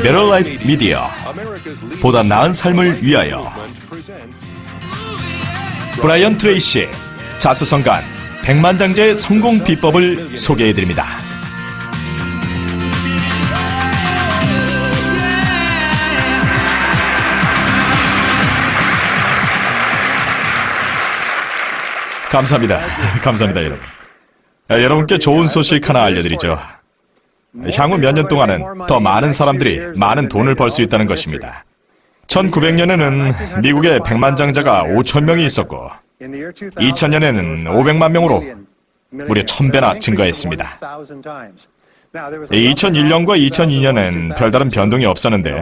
Better Life Media, 보다 나은 삶을 위하여. 브라이언 트레이시의 자수성가한 백만장자의 성공 비법을 소개해드립니다. 감사합니다. 감사합니다, 여러분. 여러분께 좋은 소식 하나 알려드리죠. 향후 몇 년 동안은 더 많은 사람들이 많은 돈을 벌 수 있다는 것입니다. 1900년에는 미국의 백만장자가 5,000명이 있었고 2000년에는 500만 명으로 무려 1000배나 증가했습니다. 2001년과 2002년엔 별다른 변동이 없었는데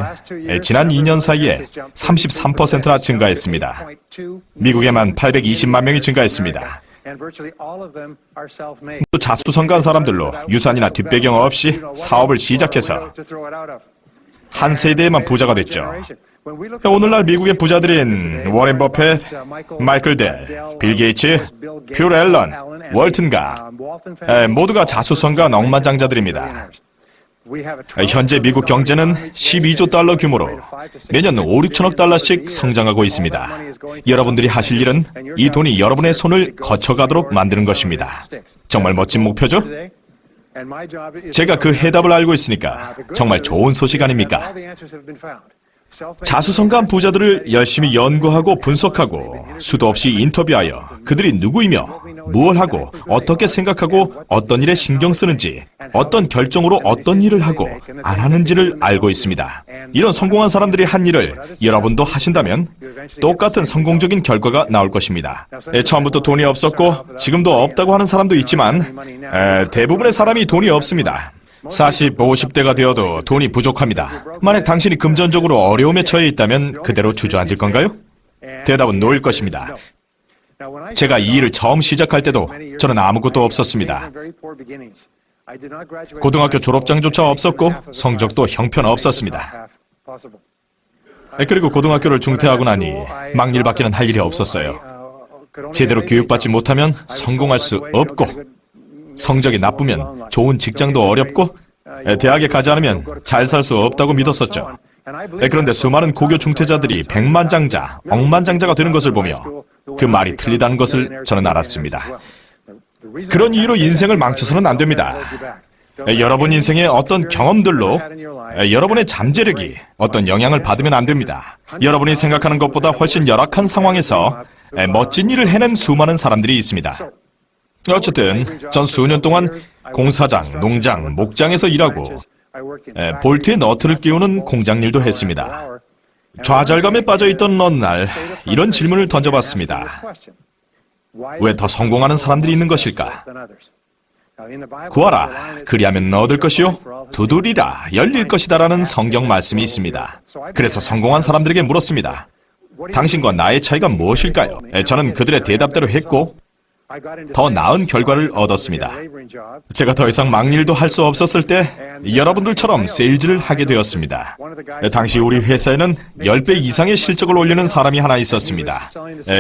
지난 2년 사이에 33%나 증가했습니다. 미국에만 820만 명이 증가했습니다. 또 자수성가한 사람들로 유산이나 뒷배경 없이 사업을 시작해서 한 세대에만 부자가 됐죠. 오늘날 미국의 부자들인 워렌 버핏, 마이클 델, 빌 게이츠, 퓨 앨런, 월튼가 모두가 자수성가한 억만장자들입니다. 현재 미국 경제는 12조 달러 규모로 매년 5, 6천억 달러씩 성장하고 있습니다. 여러분들이 하실 일은 이 돈이 여러분의 손을 거쳐가도록 만드는 것입니다. 정말 멋진 목표죠? 제가 그 해답을 알고 있으니까 정말 좋은 소식 아닙니까? 자수성가한 부자들을 열심히 연구하고 분석하고 수도 없이 인터뷰하여 그들이 누구이며 무엇을 하고 어떻게 생각하고 어떤 일에 신경 쓰는지 어떤 결정으로 어떤 일을 하고 안 하는지를 알고 있습니다. 이런 성공한 사람들이 한 일을 여러분도 하신다면 똑같은 성공적인 결과가 나올 것입니다. 처음부터 돈이 없었고 지금도 없다고 하는 사람도 있지만 대부분의 사람이 돈이 없습니다. 40, 50대가 되어도 돈이 부족합니다. 만약 당신이 금전적으로 어려움에 처해 있다면 그대로 주저앉을 건가요? 대답은 노일 것입니다. 제가 이 일을 처음 시작할 때도 저는 아무것도 없었습니다. 고등학교 졸업장조차 없었고 성적도 형편없었습니다. 그리고 고등학교를 중퇴하고 나니 막일밖에는 할 일이 없었어요. 제대로 교육받지 못하면 성공할 수 없고 성적이 나쁘면 좋은 직장도 어렵고 대학에 가지 않으면 잘 살 수 없다고 믿었었죠. 그런데 수많은 고교 중퇴자들이 백만장자, 억만장자가 되는 것을 보며 그 말이 틀리다는 것을 저는 알았습니다. 그런 이유로 인생을 망쳐서는 안 됩니다. 여러분 인생의 어떤 경험들로 여러분의 잠재력이 어떤 영향을 받으면 안 됩니다. 여러분이 생각하는 것보다 훨씬 열악한 상황에서 멋진 일을 해낸 수많은 사람들이 있습니다. 어쨌든 전 수년 동안 공사장, 농장, 목장에서 일하고 볼트에 너트를 끼우는 공장 일도 했습니다. 좌절감에 빠져있던 어느 날 이런 질문을 던져봤습니다. 왜 더 성공하는 사람들이 있는 것일까? 구하라, 그리하면 얻을 것이요 두드리라, 열릴 것이다 라는 성경 말씀이 있습니다. 그래서 성공한 사람들에게 물었습니다. 당신과 나의 차이가 무엇일까요? 저는 그들의 대답대로 했고 더 나은 결과를 얻었습니다. 제가 더 이상 막일도 할 수 없었을 때 여러분들처럼 세일즈를 하게 되었습니다. 당시 우리 회사에는 10배 이상의 실적을 올리는 사람이 하나 있었습니다.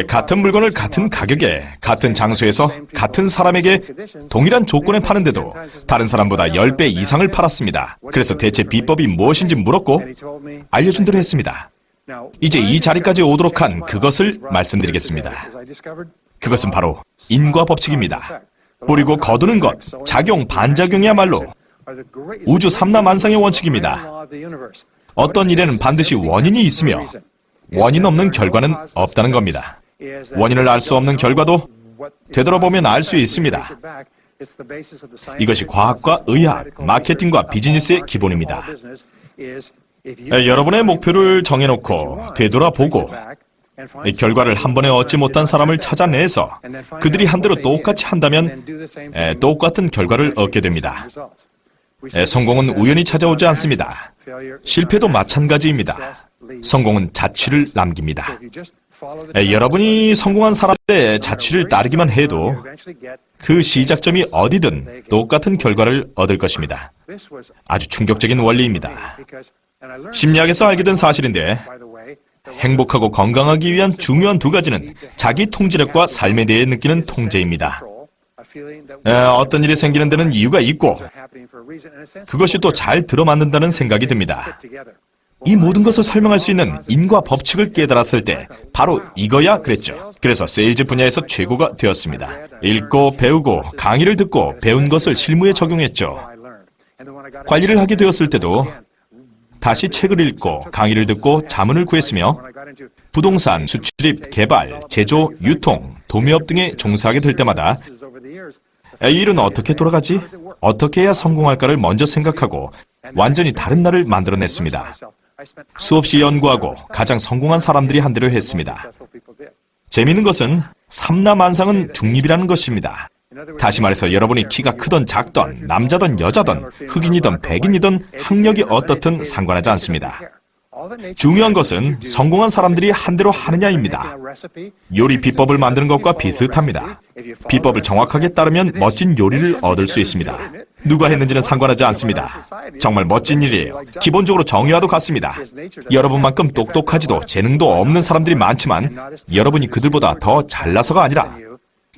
같은 물건을 같은 가격에 같은 장소에서 같은 사람에게 동일한 조건에 파는데도 다른 사람보다 10배 이상을 팔았습니다. 그래서 대체 비법이 무엇인지 물었고 알려준 대로 했습니다. 이제 이 자리까지 오도록 한 그것을 말씀드리겠습니다. 그것은 바로 인과 법칙입니다. 뿌리고 거두는 것, 작용, 반작용이야말로 우주 삼라만상의 원칙입니다. 어떤 일에는 반드시 원인이 있으며 원인 없는 결과는 없다는 겁니다. 원인을 알 수 없는 결과도 되돌아보면 알 수 있습니다. 이것이 과학과 의학, 마케팅과 비즈니스의 기본입니다. 여러분의 목표를 정해놓고 되돌아보고 결과를 한 번에 얻지 못한 사람을 찾아내서 그들이 한 대로 똑같이 한다면 똑같은 결과를 얻게 됩니다. 성공은 우연히 찾아오지 않습니다. 실패도 마찬가지입니다. 성공은 자취를 남깁니다. 여러분이 성공한 사람들의 자취를 따르기만 해도 그 시작점이 어디든 똑같은 결과를 얻을 것입니다. 아주 충격적인 원리입니다. 심리학에서 알게 된 사실인데 행복하고 건강하기 위한 중요한 두 가지는 자기 통제력과 삶에 대해 느끼는 통제입니다. 어떤 일이 생기는 데는 이유가 있고 그것이 또 잘 들어맞는다는 생각이 듭니다. 이 모든 것을 설명할 수 있는 인과 법칙을 깨달았을 때 바로 이거야 그랬죠. 그래서 세일즈 분야에서 최고가 되었습니다. 읽고 배우고 강의를 듣고 배운 것을 실무에 적용했죠. 관리를 하게 되었을 때도 다시 책을 읽고 강의를 듣고 자문을 구했으며 부동산, 수출입, 개발, 제조, 유통, 도매업 등에 종사하게 될 때마다 이 일은 어떻게 돌아가지? 어떻게 해야 성공할까를 먼저 생각하고 완전히 다른 나를 만들어냈습니다. 수없이 연구하고 가장 성공한 사람들이 한 대로 했습니다. 재미있는 것은 삼라만상은 중립이라는 것입니다. 다시 말해서 여러분이 키가 크던 작던 남자든 여자든 흑인이든 백인이든 학력이 어떻든 상관하지 않습니다. 중요한 것은 성공한 사람들이 한 대로 하느냐입니다. 요리 비법을 만드는 것과 비슷합니다. 비법을 정확하게 따르면 멋진 요리를 얻을 수 있습니다. 누가 했는지는 상관하지 않습니다. 정말 멋진 일이에요. 기본적으로 정의와도 같습니다. 여러분만큼 똑똑하지도 재능도 없는 사람들이 많지만 여러분이 그들보다 더 잘나서가 아니라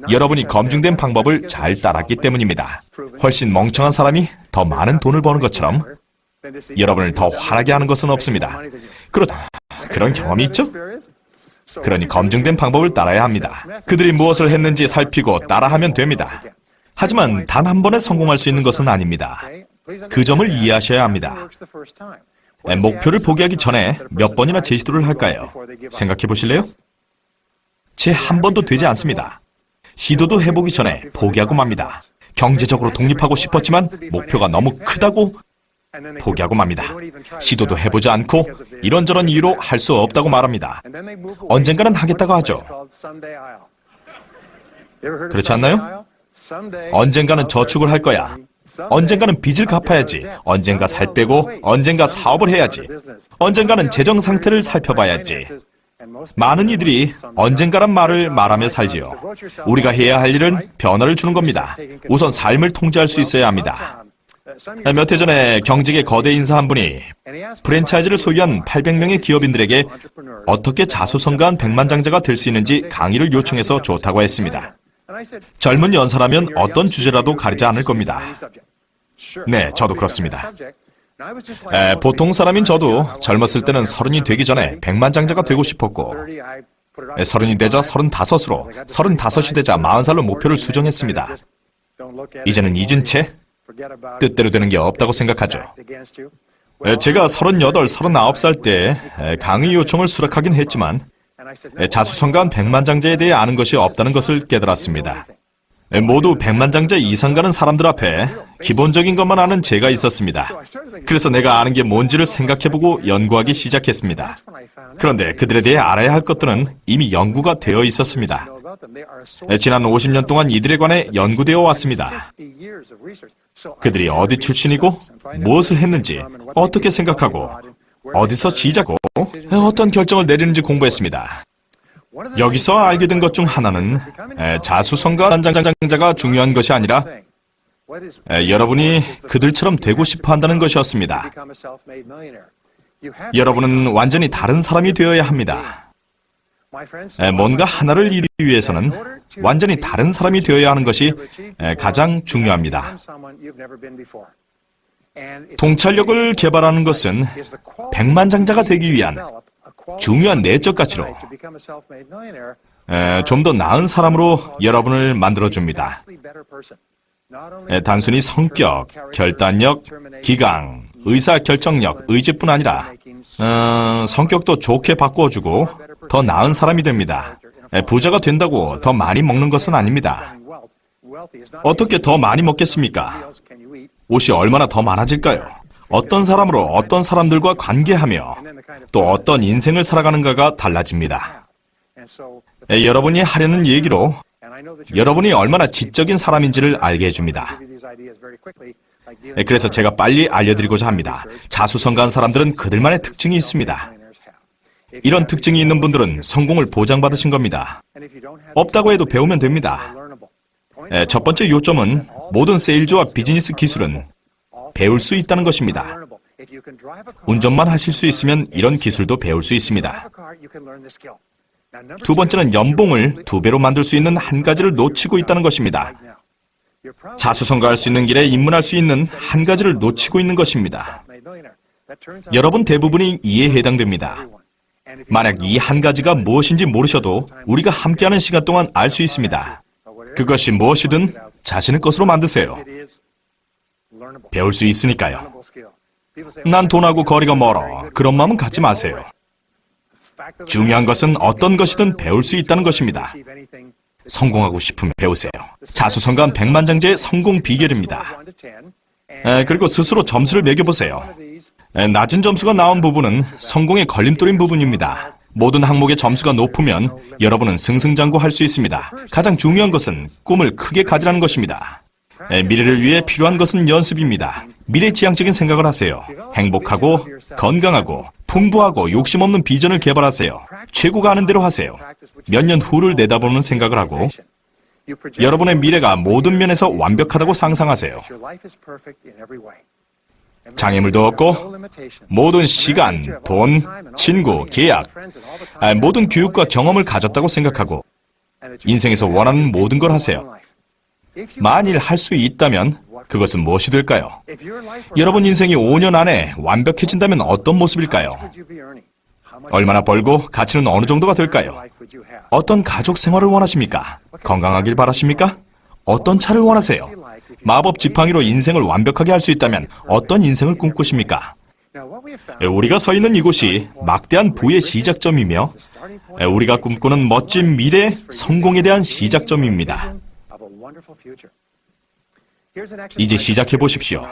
여러분이 검증된 방법을 잘 따랐기 때문입니다. 훨씬 멍청한 사람이 더 많은 돈을 버는 것처럼 여러분을 더 화나게 하는 것은 없습니다. 그런 경험이 있죠? 그러니 검증된 방법을 따라야 합니다. 그들이 무엇을 했는지 살피고 따라하면 됩니다. 하지만 단 한 번에 성공할 수 있는 것은 아닙니다. 그 점을 이해하셔야 합니다. 목표를 포기하기 전에 몇 번이나 재시도를 할까요? 생각해 보실래요? 제 한 번도 되지 않습니다. 시도도 해보기 전에 포기하고 맙니다. 경제적으로 독립하고 싶었지만 목표가 너무 크다고 포기하고 맙니다. 시도도 해보지 않고 이런저런 이유로 할 수 없다고 말합니다. 언젠가는 하겠다고 하죠. 그렇지 않나요? 언젠가는 저축을 할 거야. 언젠가는 빚을 갚아야지. 언젠가 살 빼고 언젠가 사업을 해야지. 언젠가는 재정 상태를 살펴봐야지. 많은 이들이 언젠가란 말을 말하며 살지요. 우리가 해야 할 일은 변화를 주는 겁니다. 우선 삶을 통제할 수 있어야 합니다. 몇 해 전에 경직의 거대 인사 한 분이 프랜차이즈를 소유한 800명의 기업인들에게 어떻게 자수성가한 백만장자가 될 수 있는지 강의를 요청해서 좋다고 했습니다. 젊은 연사라면 어떤 주제라도 가리지 않을 겁니다. 네, 저도 그렇습니다. 보통 사람인 저도 젊었을 때는 30이 되기 전에 백만장자가 되고 싶었고 30이 되자 35으로 35이 되자 40살로 목표를 수정했습니다. 이제는 잊은 채 뜻대로 되는 게 없다고 생각하죠. 제가 38, 39살 때 강의 요청을 수락하긴 했지만 자수성가한 백만장자에 대해 아는 것이 없다는 것을 깨달았습니다. 모두 백만장자 이상 가는 사람들 앞에 기본적인 것만 아는 제가 있었습니다. 그래서 내가 아는 게 뭔지를 생각해보고 연구하기 시작했습니다. 그런데 그들에 대해 알아야 할 것들은 이미 연구가 되어 있었습니다. 지난 50년 동안 이들에 관해 연구되어 왔습니다. 그들이 어디 출신이고 무엇을 했는지 어떻게 생각하고 어디서 시작하고 어떤 결정을 내리는지 공부했습니다. 여기서 알게 된 것 중 하나는 자수성가한장자가 중요한 것이 아니라 여러분이 그들처럼 되고 싶어 한다는 것이었습니다. 여러분은 완전히 다른 사람이 되어야 합니다. 뭔가 하나를 이루기 위해서는 완전히 다른 사람이 되어야 하는 것이 가장 중요합니다. 통찰력을 개발하는 것은 백만장자가 되기 위한 중요한 내적 가치로 좀 더 나은 사람으로 여러분을 만들어줍니다. 단순히 성격, 결단력, 기강, 의사결정력, 의지뿐 아니라 성격도 좋게 바꿔주고 더 나은 사람이 됩니다. 부자가 된다고 더 많이 먹는 것은 아닙니다. 어떻게 더 많이 먹겠습니까? 옷이 얼마나 더 많아질까요? 어떤 사람으로 어떤 사람들과 관계하며 또 어떤 인생을 살아가는가가 달라집니다. 여러분이 하려는 얘기로 여러분이 얼마나 지적인 사람인지를 알게 해줍니다. 그래서 제가 빨리 알려드리고자 합니다. 자수성가한 사람들은 그들만의 특징이 있습니다. 이런 특징이 있는 분들은 성공을 보장받으신 겁니다. 없다고 해도 배우면 됩니다. 첫 번째 요점은 모든 세일즈와 비즈니스 기술은 배울 수 있다는 것입니다. 운전만 하실 수 있으면 이런 기술도 배울 수 있습니다. 두 번째는 연봉을 2배로 만들 수 있는 한 가지를 놓치고 있다는 것입니다. 자수성가할 수 있는 길에 입문할 수 있는 한 가지를 놓치고 있는 것입니다. 여러분 대부분이 이에 해당됩니다. 만약 이 한 가지가 무엇인지 모르셔도 우리가 함께하는 시간 동안 알 수 있습니다. 그것이 무엇이든 자신의 것으로 만드세요. 배울 수 있으니까요. 난 돈하고 거리가 멀어. 그런 마음은 갖지 마세요. 중요한 것은 어떤 것이든 배울 수 있다는 것입니다. 성공하고 싶으면 배우세요. 자수성가한 백만장자의 성공 비결입니다. 그리고 스스로 점수를 매겨보세요. 낮은 점수가 나온 부분은 성공의 걸림돌인 부분입니다. 모든 항목의 점수가 높으면 여러분은 승승장구할 수 있습니다. 가장 중요한 것은 꿈을 크게 가지라는 것입니다. 미래를 위해 필요한 것은 연습입니다. 미래지향적인 생각을 하세요. 행복하고 건강하고 풍부하고 욕심 없는 비전을 개발하세요. 최고가 하는 대로 하세요. 몇 년 후를 내다보는 생각을 하고 여러분의 미래가 모든 면에서 완벽하다고 상상하세요. 장애물도 없고 모든 시간, 돈, 친구, 계약, 모든 교육과 경험을 가졌다고 생각하고 인생에서 원하는 모든 걸 하세요. 만일 할 수 있다면 그것은 무엇이 될까요? 여러분 인생이 5년 안에 완벽해진다면 어떤 모습일까요? 얼마나 벌고 가치는 어느 정도가 될까요? 어떤 가족 생활을 원하십니까? 건강하길 바라십니까? 어떤 차를 원하세요? 마법 지팡이로 인생을 완벽하게 할 수 있다면 어떤 인생을 꿈꾸십니까? 우리가 서 있는 이곳이 막대한 부의 시작점이며 우리가 꿈꾸는 멋진 미래, 성공에 대한 시작점입니다. 이제 시작해 보십시오.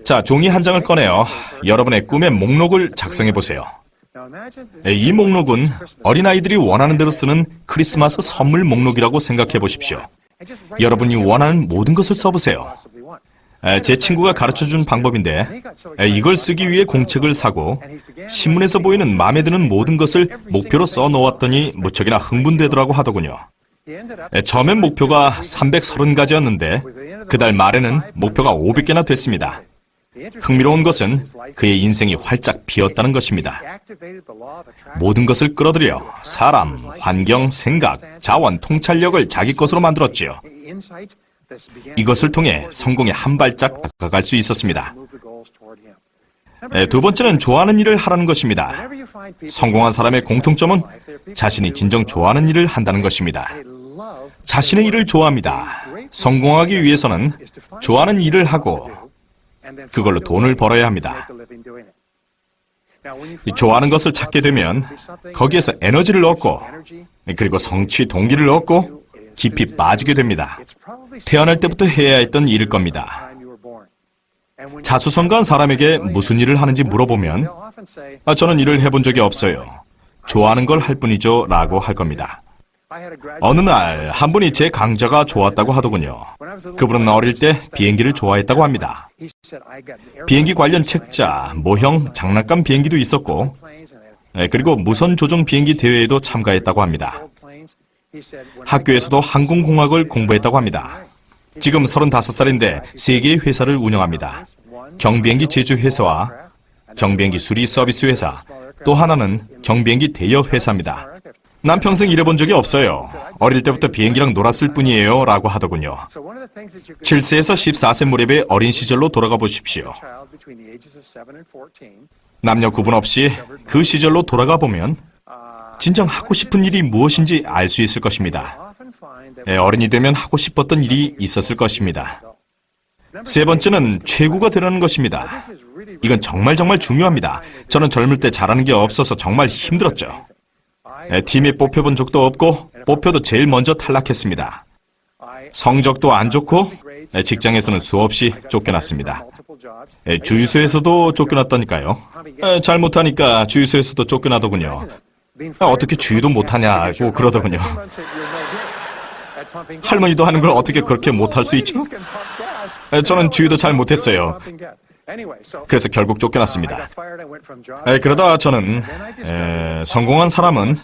자, 종이 한 장을 꺼내어 여러분의 꿈의 목록을 작성해 보세요. 이 목록은 어린아이들이 원하는 대로 쓰는 크리스마스 선물 목록이라고 생각해 보십시오. 여러분이 원하는 모든 것을 써보세요. 제 친구가 가르쳐준 방법인데 이걸 쓰기 위해 공책을 사고 신문에서 보이는 마음에 드는 모든 것을 목표로 써놓았더니 무척이나 흥분되더라고 하더군요. 처음엔 목표가 330가지였는데 그달 말에는 목표가 500개나 됐습니다. 흥미로운 것은 그의 인생이 활짝 피었다는 것입니다. 모든 것을 끌어들여 사람, 환경, 생각, 자원, 통찰력을 자기 것으로 만들었지요. 이것을 통해 성공에 한 발짝 다가갈 수 있었습니다. 두 번째는 좋아하는 일을 하라는 것입니다. 성공한 사람의 공통점은 자신이 진정 좋아하는 일을 한다는 것입니다. 자신의 일을 좋아합니다. 성공하기 위해서는 좋아하는 일을 하고 그걸로 돈을 벌어야 합니다. 좋아하는 것을 찾게 되면 거기에서 에너지를 얻고 그리고 성취 동기를 얻고 깊이 빠지게 됩니다. 태어날 때부터 해야 했던 일일 겁니다. 자수성가한 사람에게 무슨 일을 하는지 물어보면 저는 일을 해본 적이 없어요. 좋아하는 걸 할 뿐이죠 라고 할 겁니다. 어느 날 한 분이 제 강좌가 좋았다고 하더군요. 그분은 어릴 때 비행기를 좋아했다고 합니다. 비행기 관련 책자, 모형, 장난감 비행기도 있었고 그리고 무선 조종 비행기 대회에도 참가했다고 합니다. 학교에서도 항공공학을 공부했다고 합니다. 지금 35살인데 3개의 회사를 운영합니다. 경비행기 제조회사와 경비행기 수리 서비스 회사, 또 하나는 경비행기 대여 회사입니다. 난 평생 일해본 적이 없어요. 어릴 때부터 비행기랑 놀았을 뿐이에요 라고 하더군요. 7세에서 14세 무렵의 어린 시절로 돌아가 보십시오. 남녀 구분 없이 그 시절로 돌아가 보면 진정 하고 싶은 일이 무엇인지 알 수 있을 것입니다. 어른이 되면 하고 싶었던 일이 있었을 것입니다. 세 번째는 최고가 되라는 것입니다. 이건 정말 중요합니다. 저는 젊을 때 잘하는 게 없어서 정말 힘들었죠. 팀에 뽑혀본 적도 없고 뽑혀도 제일 먼저 탈락했습니다. 성적도 안 좋고 직장에서는 수없이 쫓겨났습니다. 주유소에서도 쫓겨났다니까요. 잘못하니까 주유소에서도 쫓겨나더군요. 어떻게 주유도 못하냐고 그러더군요. 할머니도 하는 걸 어떻게 그렇게 못할 수 있죠? 저는 주유도 잘 못했어요. 그래서 결국 쫓겨났습니다. 그러다 저는 성공한 사람은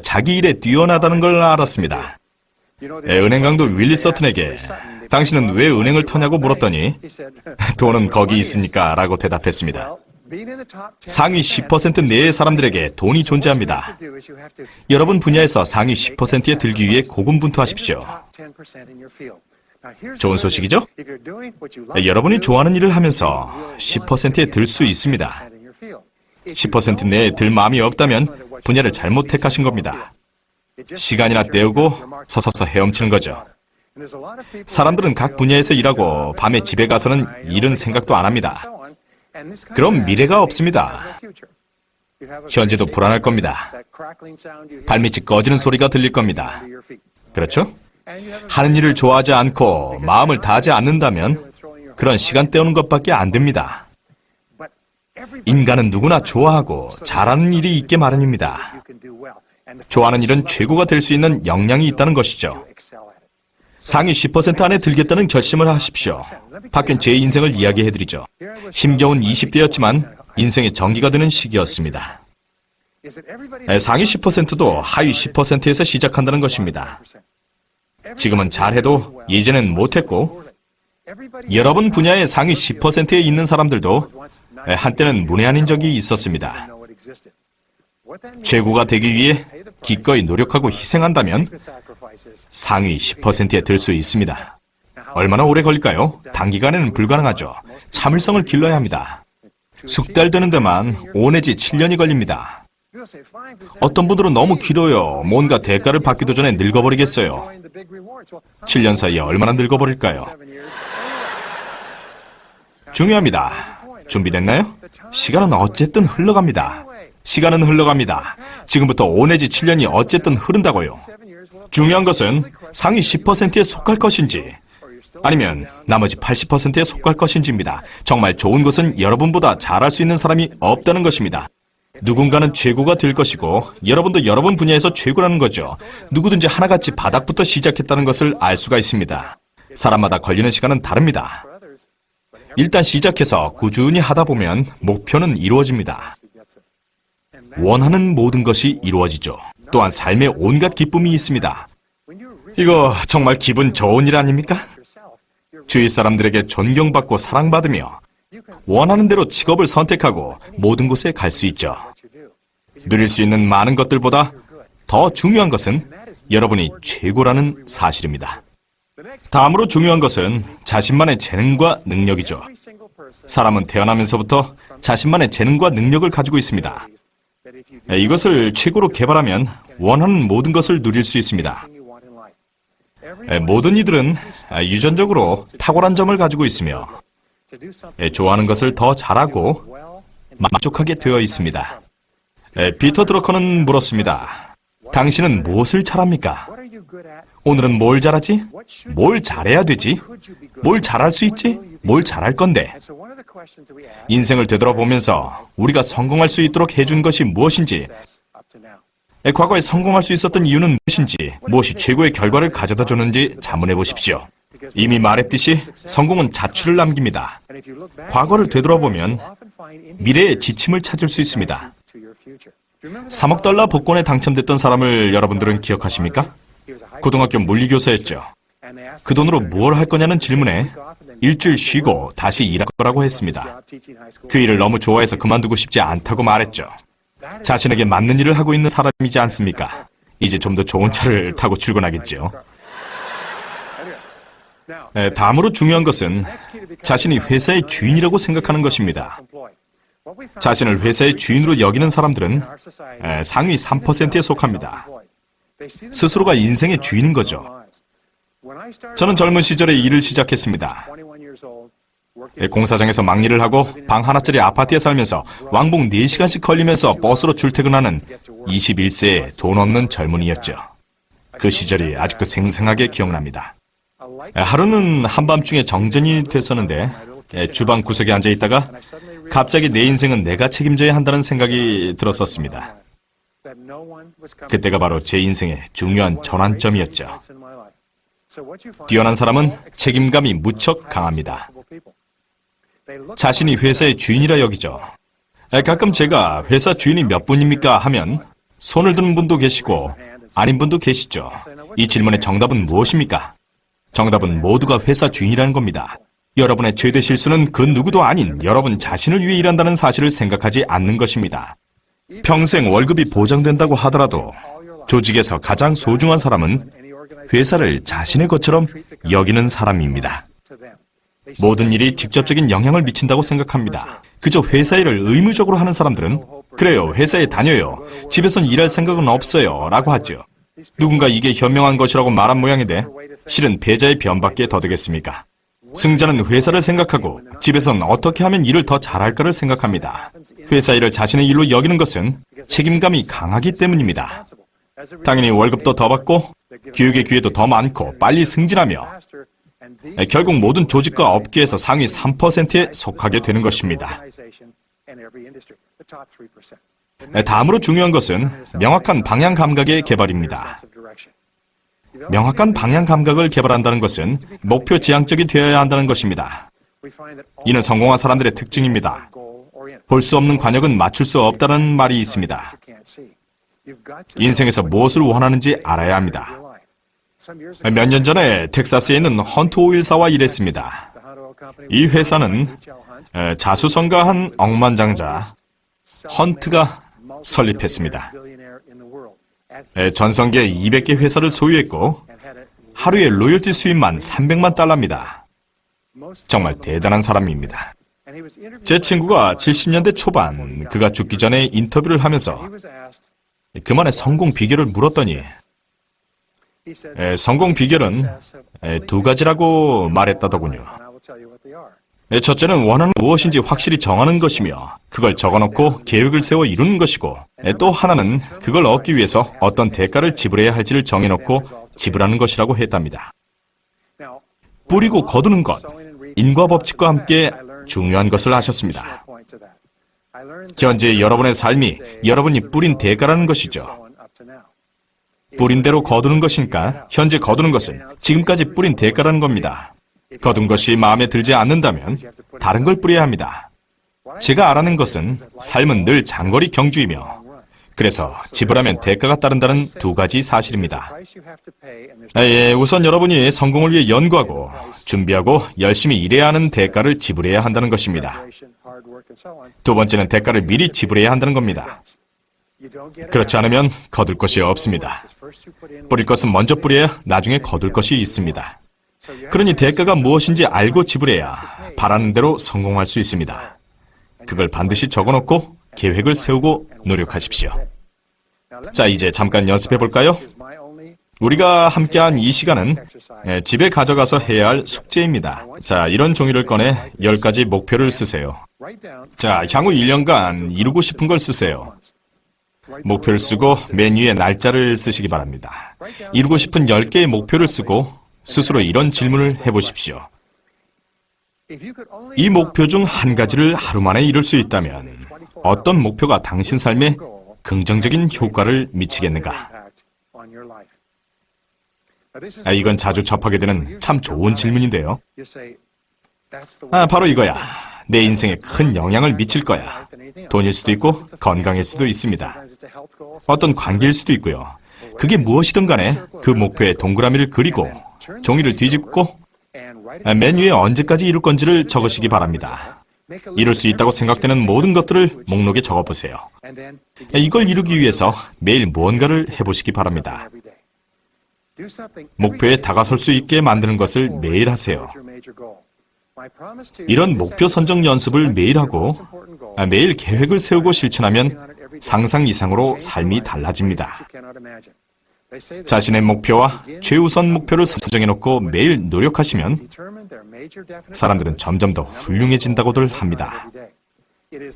자기 일에 뛰어나다는 걸 알았습니다. 은행 강도 윌리 서튼에게 당신은 왜 은행을 터냐고 물었더니 돈은 거기 있으니까 라고 대답했습니다. 상위 10% 내의 사람들에게 돈이 존재합니다. 여러분 분야에서 상위 10%에 들기 위해 고군분투하십시오. 좋은 소식이죠? 여러분이 좋아하는 일을 하면서 10%에 들 수 있습니다. 10% 내에 들 마음이 없다면 분야를 잘못 택하신 겁니다. 시간이나 때우고 서서서 헤엄치는 거죠. 사람들은 각 분야에서 일하고 밤에 집에 가서는 일은 생각도 안 합니다. 그럼 미래가 없습니다. 현재도 불안할 겁니다. 발밑이 꺼지는 소리가 들릴 겁니다. 그렇죠? 하는 일을 좋아하지 않고 마음을 다하지 않는다면 그런 시간 때우는 것밖에 안 됩니다. 인간은 누구나 좋아하고 잘하는 일이 있게 마련입니다. 좋아하는 일은 최고가 될 수 있는 역량이 있다는 것이죠. 상위 10% 안에 들겠다는 결심을 하십시오. 바뀐 제 인생을 이야기해드리죠. 힘겨운 20대였지만 인생의 전기가 되는 시기였습니다. 상위 10%도 하위 10%에서 시작한다는 것입니다. 지금은 잘해도 예전엔 못했고 여러분 분야의 상위 10%에 있는 사람들도 한때는 문외한인 적이 있었습니다. 최고가 되기 위해 기꺼이 노력하고 희생한다면 상위 10%에 들 수 있습니다. 얼마나 오래 걸릴까요? 단기간에는 불가능하죠. 참을성을 길러야 합니다. 숙달 되는 데만 5 내지 7년이 걸립니다. 어떤 분들은 너무 길어요. 뭔가 대가를 받기도 전에 늙어버리겠어요. 7년 사이에 얼마나 늙어버릴까요? 중요합니다. 준비됐나요? 시간은 어쨌든 흘러갑니다. 시간은 흘러갑니다. 지금부터 5 내지 7년이 어쨌든 흐른다고요. 중요한 것은 상위 10%에 속할 것인지 아니면 나머지 80%에 속할 것인지입니다. 정말 좋은 것은 여러분보다 잘할 수 있는 사람이 없다는 것입니다. 누군가는 최고가 될 것이고 여러분도 여러분 분야에서 최고라는 거죠. 누구든지 하나같이 바닥부터 시작했다는 것을 알 수가 있습니다. 사람마다 걸리는 시간은 다릅니다. 일단 시작해서 꾸준히 하다 보면 목표는 이루어집니다. 원하는 모든 것이 이루어지죠. 또한 삶에 온갖 기쁨이 있습니다. 이거 정말 기분 좋은 일 아닙니까? 주위 사람들에게 존경받고 사랑받으며 원하는 대로 직업을 선택하고 모든 곳에 갈 수 있죠. 누릴 수 있는 많은 것들보다 더 중요한 것은 여러분이 최고라는 사실입니다. 다음으로 중요한 것은 자신만의 재능과 능력이죠. 사람은 태어나면서부터 자신만의 재능과 능력을 가지고 있습니다. 이것을 최고로 개발하면 원하는 모든 것을 누릴 수 있습니다. 모든 이들은 유전적으로 탁월한 점을 가지고 있으며 좋아하는 것을 더 잘하고 만족하게 되어 있습니다. 피터 드러커는 물었습니다. 당신은 무엇을 잘합니까? 오늘은 뭘 잘하지? 뭘 잘해야 되지? 뭘 잘할 수 있지? 뭘 잘할 건데? 인생을 되돌아보면서 우리가 성공할 수 있도록 해준 것이 무엇인지, 과거에 성공할 수 있었던 이유는 무엇인지, 무엇이 최고의 결과를 가져다 줬는지 자문해 보십시오. 이미 말했듯이 성공은 자취를 남깁니다. 과거를 되돌아보면 미래의 지침을 찾을 수 있습니다. 3억 달러 복권에 당첨됐던 사람을 여러분들은 기억하십니까? 고등학교 물리교사였죠. 그 돈으로 무엇을 할 거냐는 질문에 일주일 쉬고 다시 일할 거라고 했습니다. 그 일을 너무 좋아해서 그만두고 싶지 않다고 말했죠. 자신에게 맞는 일을 하고 있는 사람이지 않습니까? 이제 좀 더 좋은 차를 타고 출근하겠죠. 다음으로 중요한 것은 자신이 회사의 주인이라고 생각하는 것입니다. 자신을 회사의 주인으로 여기는 사람들은 상위 3%에 속합니다. 스스로가 인생의 주인인 거죠. 저는 젊은 시절에 일을 시작했습니다. 공사장에서 막일을 하고 방 하나짜리 아파트에 살면서 왕복 4시간씩 걸리면서 버스로 출퇴근하는 21세의 돈 없는 젊은이였죠. 그 시절이 아직도 생생하게 기억납니다. 하루는 한밤중에 정전이 됐었는데 주방 구석에 앉아 있다가 갑자기 내 인생은 내가 책임져야 한다는 생각이 들었었습니다. 그때가 바로 제 인생의 중요한 전환점이었죠. 뛰어난 사람은 책임감이 무척 강합니다. 자신이 회사의 주인이라 여기죠. 가끔 제가 회사 주인이 몇 분입니까 하면 손을 드는 분도 계시고 아닌 분도 계시죠. 이 질문의 정답은 무엇입니까? 정답은 모두가 회사 주인이라는 겁니다. 여러분의 최대 실수는 그 누구도 아닌 여러분 자신을 위해 일한다는 사실을 생각하지 않는 것입니다. 평생 월급이 보장된다고 하더라도 조직에서 가장 소중한 사람은 회사를 자신의 것처럼 여기는 사람입니다. 모든 일이 직접적인 영향을 미친다고 생각합니다. 그저 회사 일을 의무적으로 하는 사람들은 그래요, 회사에 다녀요. 집에선 일할 생각은 없어요. 라고 하죠. 누군가 이게 현명한 것이라고 말한 모양인데 실은 패자의 변밖에 더 되겠습니까? 승자는 회사를 생각하고 집에선 어떻게 하면 일을 더 잘할까를 생각합니다. 회사 일을 자신의 일로 여기는 것은 책임감이 강하기 때문입니다. 당연히 월급도 더 받고 교육의 기회도 더 많고 빨리 승진하며 결국 모든 조직과 업계에서 상위 3%에 속하게 되는 것입니다. 다음으로 중요한 것은 명확한 방향 감각의 개발입니다. 명확한 방향 감각을 개발한다는 것은 목표 지향적이 되어야 한다는 것입니다. 이는 성공한 사람들의 특징입니다. 볼 수 없는 관역은 맞출 수 없다는 말이 있습니다. 인생에서 무엇을 원하는지 알아야 합니다. 몇 년 전에 텍사스에 있는 헌트 오일사와 일했습니다. 이 회사는 자수성가한 억만장자 헌트가 설립했습니다. 전성기에 200개 회사를 소유했고 하루에 로열티 수입만 300만 달러입니다. 정말 대단한 사람입니다. 제 친구가 70년대 초반 그가 죽기 전에 인터뷰를 하면서 그만의 성공 비결을 물었더니 성공 비결은 두 가지라고 말했다더군요. 첫째는 원하는 무엇인지 확실히 정하는 것이며 그걸 적어놓고 계획을 세워 이루는 것이고 또 하나는 그걸 얻기 위해서 어떤 대가를 지불해야 할지를 정해놓고 지불하는 것이라고 했답니다. 뿌리고 거두는 것, 인과 법칙과 함께 중요한 것을 아셨습니다. 현재 여러분의 삶이 여러분이 뿌린 대가라는 것이죠. 뿌린 대로 거두는 것이니까 현재 거두는 것은 지금까지 뿌린 대가라는 겁니다. 거둔 것이 마음에 들지 않는다면 다른 걸 뿌려야 합니다. 제가 알아낸 것은 삶은 늘 장거리 경주이며 그래서 지불하면 대가가 따른다는 두 가지 사실입니다. 우선 여러분이 성공을 위해 연구하고 준비하고 열심히 일해야 하는 대가를 지불해야 한다는 것입니다. 두 번째는 대가를 미리 지불해야 한다는 겁니다. 그렇지 않으면 거둘 것이 없습니다. 뿌릴 것은 먼저 뿌려야 나중에 거둘 것이 있습니다. 그러니 대가가 무엇인지 알고 지불해야 바라는 대로 성공할 수 있습니다. 그걸 반드시 적어놓고 계획을 세우고 노력하십시오. 자, 이제 잠깐 연습해 볼까요? 우리가 함께한 이 시간은 집에 가져가서 해야 할 숙제입니다. 자, 이런 종이를 꺼내 10가지 목표를 쓰세요. 자, 향후 1년간 이루고 싶은 걸 쓰세요. 목표를 쓰고 맨 위에 날짜를 쓰시기 바랍니다. 이루고 싶은 10개의 목표를 쓰고 스스로 이런 질문을 해보십시오. 이 목표 중 한 가지를 하루 만에 이룰 수 있다면 어떤 목표가 당신 삶에 긍정적인 효과를 미치겠는가? 이건 자주 접하게 되는 참 좋은 질문인데요. 바로 이거야. 내 인생에 큰 영향을 미칠 거야. 돈일 수도 있고 건강일 수도 있습니다. 어떤 관계일 수도 있고요. 그게 무엇이든 간에 그 목표에 동그라미를 그리고 종이를 뒤집고 맨 위에 언제까지 이룰 건지를 적으시기 바랍니다. 이룰 수 있다고 생각되는 모든 것들을 목록에 적어보세요. 이걸 이루기 위해서 매일 무언가를 해보시기 바랍니다. 목표에 다가설 수 있게 만드는 것을 매일 하세요. 이런 목표 선정 연습을 매일 하고 매일 계획을 세우고 실천하면 상상 이상으로 삶이 달라집니다. 자신의 목표와 최우선 목표를 설정해놓고 매일 노력하시면 사람들은 점점 더 훌륭해진다고들 합니다.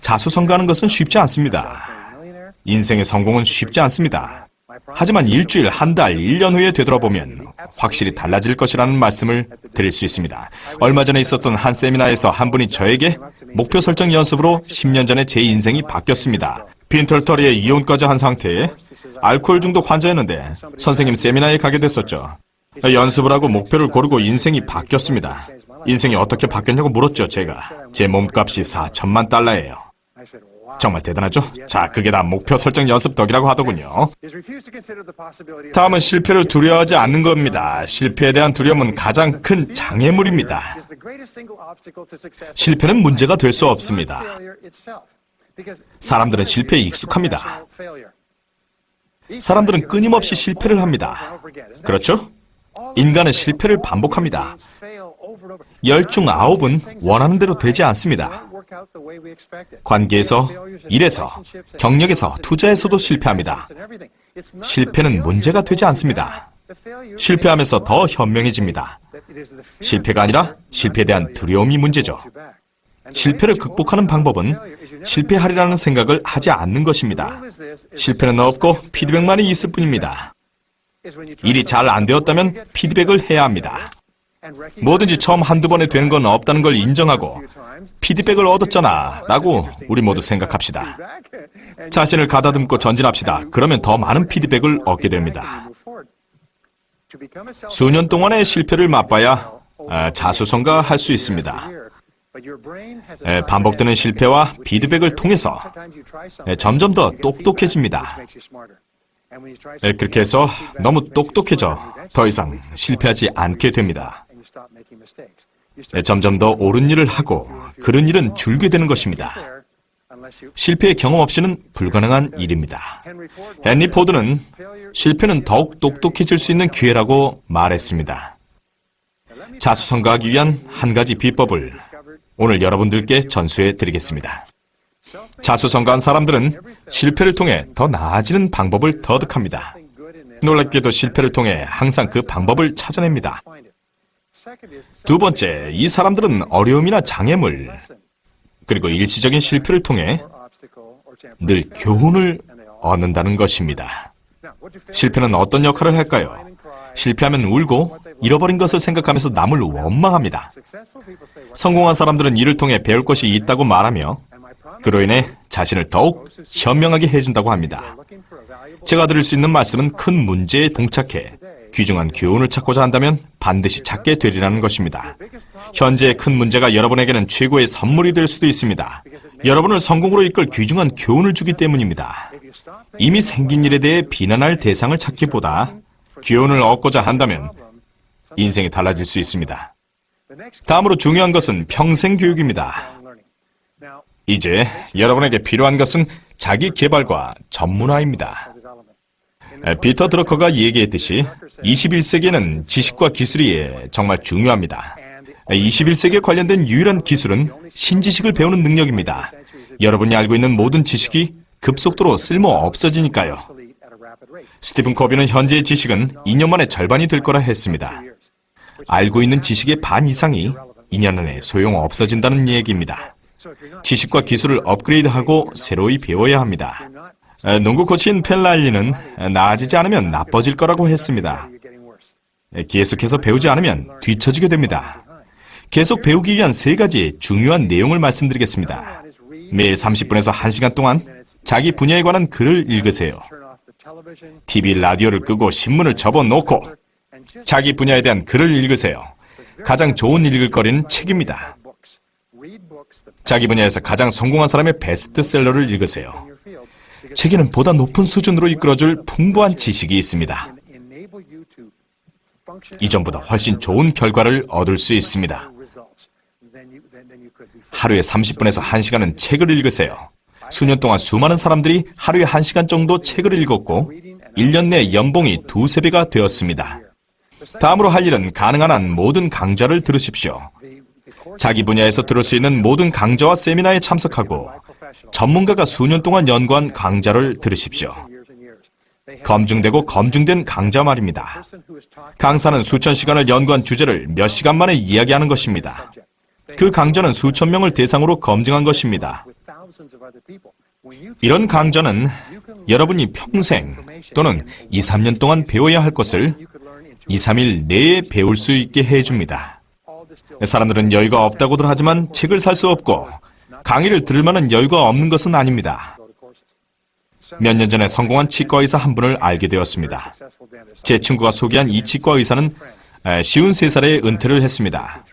자수성가하는 것은 쉽지 않습니다. 인생의 성공은 쉽지 않습니다. 하지만 일주일, 한 달, 1년 후에 되돌아보면 확실히 달라질 것이라는 말씀을 드릴 수 있습니다. 얼마 전에 있었던 한 세미나에서 한 분이 저에게 목표 설정 연습으로 10년 전에 제 인생이 바뀌었습니다. 빈털터리에 이혼까지 한 상태에 알코올 중독 환자였는데 선생님 세미나에 가게 됐었죠. 연습을 하고 목표를 고르고 인생이 바뀌었습니다. 인생이 어떻게 바뀌었냐고 물었죠, 제가. 제 몸값이 4천만 달러예요. 정말 대단하죠? 자, 그게 다 목표 설정 연습 덕이라고 하더군요. 다음은 실패를 두려워하지 않는 겁니다. 실패에 대한 두려움은 가장 큰 장애물입니다. 실패는 문제가 될 수 없습니다. 사람들은 실패에 익숙합니다. 사람들은 끊임없이 실패를 합니다. 그렇죠? 인간은 실패를 반복합니다. 10 중 9은 원하는 대로 되지 않습니다. 관계에서, 일에서, 경력에서, 투자에서도 실패합니다. 실패는 문제가 되지 않습니다. 실패하면서 더 현명해집니다. 실패가 아니라 실패에 대한 두려움이 문제죠. 실패를 극복하는 방법은 실패하리라는 생각을 하지 않는 것입니다. 실패는 없고 피드백만이 있을 뿐입니다. 일이 잘 안 되었다면 피드백을 해야 합니다. 뭐든지 처음 한두 번에 되는 건 없다는 걸 인정하고 피드백을 얻었잖아 라고 우리 모두 생각합시다. 자신을 가다듬고 전진합시다. 그러면 더 많은 피드백을 얻게 됩니다. 수년 동안의 실패를 맛봐야 자수성가할 수 있습니다. 반복되는 실패와 피드백을 통해서 점점 더 똑똑해집니다. 그렇게 해서 너무 똑똑해져 더 이상 실패하지 않게 됩니다. 점점 더 옳은 일을 하고 그른 일은 줄게 되는 것입니다. 실패의 경험 없이는 불가능한 일입니다. 헨리 포드는 실패는 더욱 똑똑해질 수 있는 기회라고 말했습니다. 자수성가하기 위한 한 가지 비법을 오늘 여러분들께 전수해 드리겠습니다. 자수성가한 사람들은 실패를 통해 더 나아지는 방법을 터득합니다. 놀랍게도 실패를 통해 항상 그 방법을 찾아냅니다. 두 번째, 이 사람들은 어려움이나 장애물, 그리고 일시적인 실패를 통해 늘 교훈을 얻는다는 것입니다. 실패는 어떤 역할을 할까요? 실패하면 울고 잃어버린 것을 생각하면서 남을 원망합니다. 성공한 사람들은 이를 통해 배울 것이 있다고 말하며 그로 인해 자신을 더욱 현명하게 해준다고 합니다. 제가 드릴 수 있는 말씀은 큰 문제에 봉착해 귀중한 교훈을 찾고자 한다면 반드시 찾게 되리라는 것입니다. 현재의 큰 문제가 여러분에게는 최고의 선물이 될 수도 있습니다. 여러분을 성공으로 이끌 귀중한 교훈을 주기 때문입니다. 이미 생긴 일에 대해 비난할 대상을 찾기보다 교훈을 얻고자 한다면 인생이 달라질 수 있습니다. 다음으로 중요한 것은 평생 교육입니다. 이제 여러분에게 필요한 것은 자기 개발과 전문화입니다. 피터 드러커가 얘기했듯이 21세기에는 지식과 기술이 정말 중요합니다. 21세기에 관련된 유일한 기술은 신지식을 배우는 능력입니다. 여러분이 알고 있는 모든 지식이 급속도로 쓸모 없어지니까요. 스티븐 코비는 현재의 지식은 2년 만에 절반이 될 거라 했습니다. 알고 있는 지식의 반 이상이 2년 안에 소용 없어진다는 얘기입니다. 지식과 기술을 업그레이드하고 새로이 배워야 합니다. 농구 코치인 펠랄리는 나아지지 않으면 나빠질 거라고 했습니다. 계속해서 배우지 않으면 뒤처지게 됩니다. 계속 배우기 위한 3가지 중요한 내용을 말씀드리겠습니다. 매일 30분에서 1시간 동안 자기 분야에 관한 글을 읽으세요. TV, 라디오를 끄고 신문을 접어놓고 자기 분야에 대한 글을 읽으세요. 가장 좋은 읽을 거리는 책입니다. 자기 분야에서 가장 성공한 사람의 베스트셀러를 읽으세요. 책에는 보다 높은 수준으로 이끌어줄 풍부한 지식이 있습니다. 이전보다 훨씬 좋은 결과를 얻을 수 있습니다. 하루에 30분에서 1시간은 책을 읽으세요. 수년 동안 수많은 사람들이 하루에 1시간 정도 책을 읽었고 1년 내 연봉이 2~3배가 되었습니다. 다음으로 할 일은 가능한 한 모든 강좌를 들으십시오. 자기 분야에서 들을 수 있는 모든 강좌와 세미나에 참석하고 전문가가 수년 동안 연구한 강좌를 들으십시오. 검증되고 검증된 강좌 말입니다. 강사는 수천 시간을 연구한 주제를 몇 시간 만에 이야기하는 것입니다. 그 강좌는 수천 명을 대상으로 검증한 것입니다. 이런 강좌는 여러분이 평생 또는 2~3년 동안 배워야 할 것을 2~3일 내에 배울 수 있게 해줍니다. 사람들은 여유가 없다고들 하지만 책을 살 수 없고 강의를 들을 만한 여유가 없는 것은 아닙니다. 몇 년 전에 성공한 치과의사 한 분을 알게 되었습니다. 제 친구가 소개한 이 치과의사는 53살에 은퇴를 했습니다.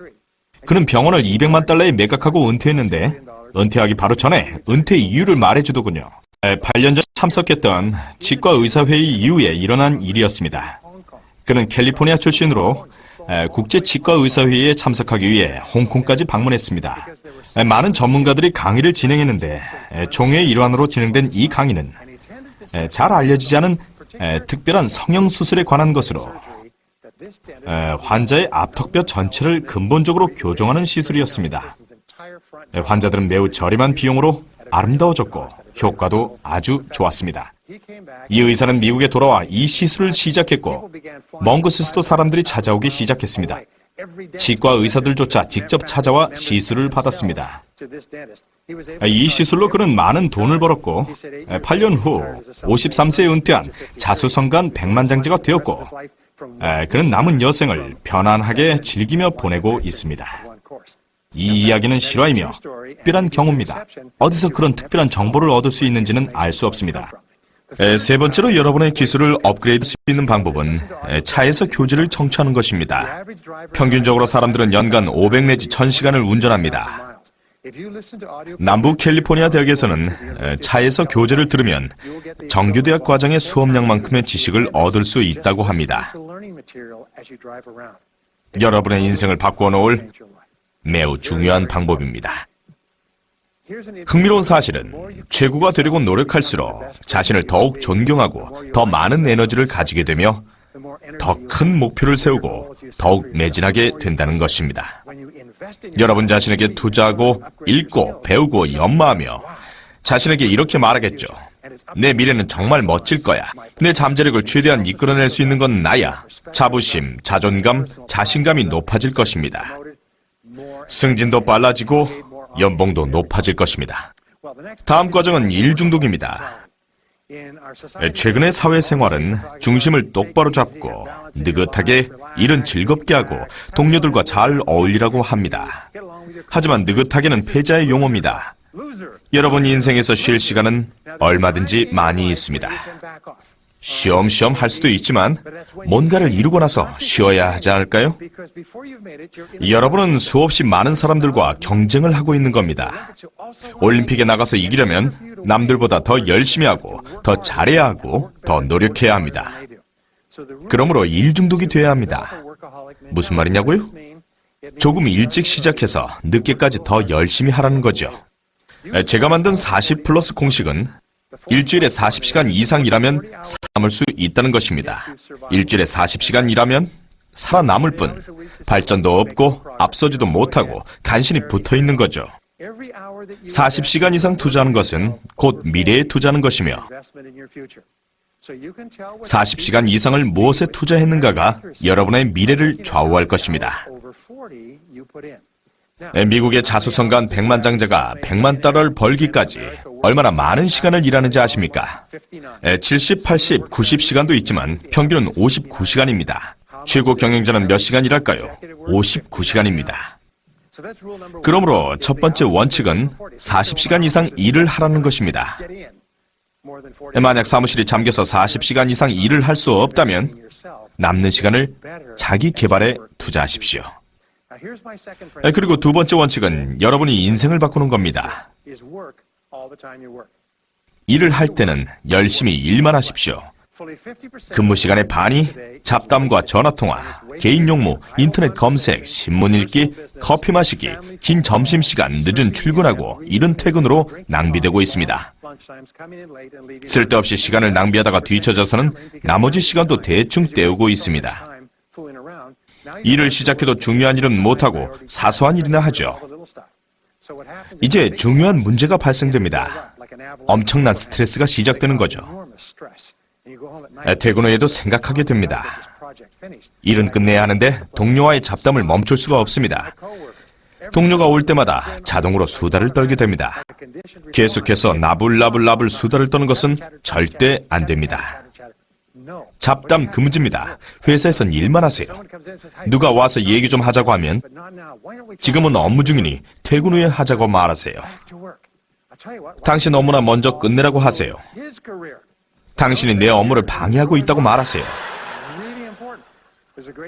그는 병원을 $200만 매각하고 은퇴했는데 은퇴하기 바로 전에 은퇴 이유를 말해주더군요. 8년 전 참석했던 치과의사회의 이후에 일어난 일이었습니다. 그는 캘리포니아 출신으로 국제치과의사회의에 참석하기 위해 홍콩까지 방문했습니다. 많은 전문가들이 강의를 진행했는데 총회의 일환으로 진행된 이 강의는 잘 알려지지 않은 특별한 성형수술에 관한 것으로 환자의 앞턱뼈 전체를 근본적으로 교정하는 시술이었습니다. 환자들은 매우 저렴한 비용으로 아름다워졌고 효과도 아주 좋았습니다. 이 의사는 미국에 돌아와 이 시술을 시작했고 먼 곳에서도 사람들이 찾아오기 시작했습니다. 치과 의사들조차 직접 찾아와 시술을 받았습니다. 이 시술로 그는 많은 돈을 벌었고 8년 후 53세에 은퇴한 자수성가한 백만장자가 되었고 그는 남은 여생을 편안하게 즐기며 보내고 있습니다. 이 이야기는 실화이며 특별한 경우입니다. 어디서 그런 특별한 정보를 얻을 수 있는지는 알 수 없습니다. 세 번째로 여러분의 기술을 업그레이드 할 수 있는 방법은 차에서 교지를 청취하는 것입니다. 평균적으로 사람들은 연간 500 내지 1000시간을 운전합니다. 남부 캘리포니아 대학에서는 차에서 교재를 들으면 정규대학 과정의 수업량만큼의 지식을 얻을 수 있다고 합니다. 여러분의 인생을 바꾸어 놓을 매우 중요한 방법입니다. 흥미로운 사실은 최고가 되려고 노력할수록 자신을 더욱 존경하고 더 많은 에너지를 가지게 되며 더 큰 목표를 세우고 더욱 매진하게 된다는 것입니다. 여러분 자신에게 투자하고 읽고 배우고 연마하며 자신에게 이렇게 말하겠죠. 내 미래는 정말 멋질 거야. 내 잠재력을 최대한 이끌어낼 수 있는 건 나야. 자부심, 자존감, 자신감이 높아질 것입니다. 승진도 빨라지고 연봉도 높아질 것입니다. 다음 과정은 일 중독입니다. 최근의 사회생활은 중심을 똑바로 잡고 느긋하게 일은 즐겁게 하고 동료들과 잘 어울리라고 합니다. 하지만 느긋하게는 패자의 용어입니다. 여러분 인생에서 쉴 시간은 얼마든지 많이 있습니다. 쉬엄쉬엄 할 수도 있지만 뭔가를 이루고 나서 쉬어야 하지 않을까요? 여러분은 수없이 많은 사람들과 경쟁을 하고 있는 겁니다. 올림픽에 나가서 이기려면 남들보다 더 열심히 하고 더 잘해야 하고 더 노력해야 합니다. 그러므로 일 중독이 돼야 합니다. 무슨 말이냐고요? 조금 일찍 시작해서 늦게까지 더 열심히 하라는 거죠. 제가 만든 40 플러스 공식은 일주일에 40시간 이상 일하면 살아남을 수 있다는 것입니다. 일주일에 40시간 일하면 살아남을 뿐 발전도 없고 앞서지도 못하고 간신히 붙어있는 거죠. 40시간 이상 투자하는 것은 곧 미래에 투자하는 것이며 40시간 이상을 무엇에 투자했는가가 여러분의 미래를 좌우할 것입니다. 미국의 자수성가한 백만장자가 100만 달러를 벌기까지 얼마나 많은 시간을 일하는지 아십니까? 70, 80, 90시간도 있지만 평균은 59시간입니다. 최고 경영자는 몇 시간 일할까요? 59시간입니다. 그러므로 첫 번째 원칙은 40시간 이상 일을 하라는 것입니다. 만약 사무실이 잠겨서 40시간 이상 일을 할 수 없다면 남는 시간을 자기 개발에 투자하십시오. 그리고 두 번째 원칙은 여러분이 인생을 바꾸는 겁니다. 일을 할 때는 열심히 일만 하십시오. 근무 시간의 반이 잡담과 전화통화, 개인 용무, 인터넷 검색, 신문 읽기, 커피 마시기, 긴 점심시간, 늦은 출근하고 이른 퇴근으로 낭비되고 있습니다. 쓸데없이 시간을 낭비하다가 뒤처져서는 나머지 시간도 대충 때우고 있습니다. 일을 시작해도 중요한 일은 못하고 사소한 일이나 하죠. 이제 중요한 문제가 발생됩니다. 엄청난 스트레스가 시작되는 거죠. 퇴근 후에도 생각하게 됩니다. 일은 끝내야 하는데 동료와의 잡담을 멈출 수가 없습니다. 동료가 올 때마다 자동으로 수다를 떨게 됩니다. 계속해서 나불나불 수다를 떠는 것은 절대 안 됩니다. 잡담 금지입니다. 회사에선 일만 하세요. 누가 와서 얘기 좀 하자고 하면 지금은 업무 중이니 퇴근 후에 하자고 말하세요. 당신 업무나 먼저 끝내라고 하세요. 당신이 내 업무를 방해하고 있다고 말하세요.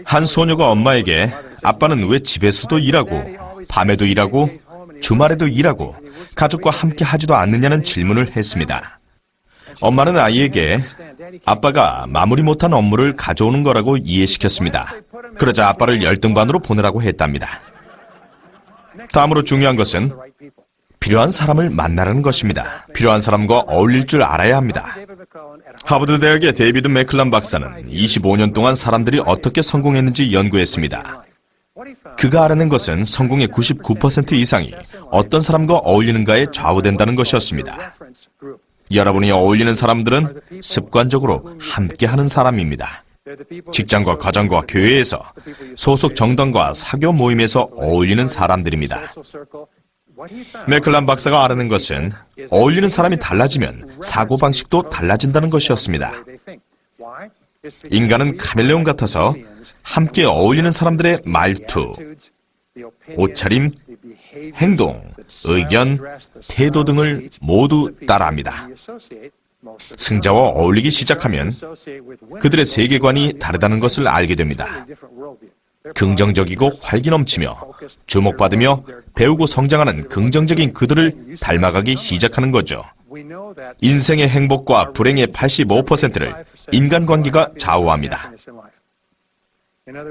한 소녀가 엄마에게 아빠는 왜 집에서도 일하고 밤에도 일하고 주말에도 일하고 가족과 함께 하지도 않느냐는 질문을 했습니다. 엄마는 아이에게 아빠가 마무리 못한 업무를 가져오는 거라고 이해시켰습니다. 그러자 아빠를 열등반으로 보내라고 했답니다. 다음으로 중요한 것은 필요한 사람을 만나라는 것입니다. 필요한 사람과 어울릴 줄 알아야 합니다. 하버드 대학의 데이비드 맥클란 박사는 25년 동안 사람들이 어떻게 성공했는지 연구했습니다. 그가 알아낸 것은 성공의 99% 이상이 어떤 사람과 어울리는가에 좌우된다는 것이었습니다. 여러분이 어울리는 사람들은 습관적으로 함께하는 사람입니다. 직장과 가정과 교회에서, 소속 정당과 사교 모임에서 어울리는 사람들입니다. 맥클란 박사가 알아낸 것은 어울리는 사람이 달라지면 사고방식도 달라진다는 것이었습니다. 인간은 카멜레온 같아서 함께 어울리는 사람들의 말투, 옷차림, 행동, 의견, 태도 등을 모두 따라합니다. 승자와 어울리기 시작하면 그들의 세계관이 다르다는 것을 알게 됩니다. 긍정적이고 활기 넘치며 주목받으며 배우고 성장하는 긍정적인 그들을 닮아가기 시작하는 거죠. 인생의 행복과 불행의 85%를 인간관계가 좌우합니다.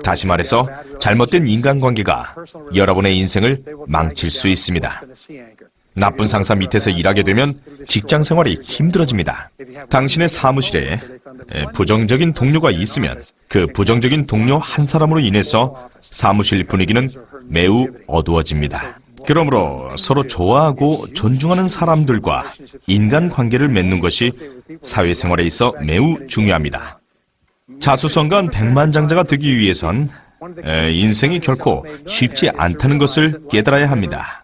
다시 말해서 잘못된 인간관계가 여러분의 인생을 망칠 수 있습니다. 나쁜 상사 밑에서 일하게 되면 직장 생활이 힘들어집니다. 당신의 사무실에 부정적인 동료가 있으면 그 부정적인 동료 한 사람으로 인해서 사무실 분위기는 매우 어두워집니다. 그러므로 서로 좋아하고 존중하는 사람들과 인간관계를 맺는 것이 사회생활에 있어 매우 중요합니다. 자수성가한 백만장자가 되기 위해선 인생이 결코 쉽지 않다는 것을 깨달아야 합니다.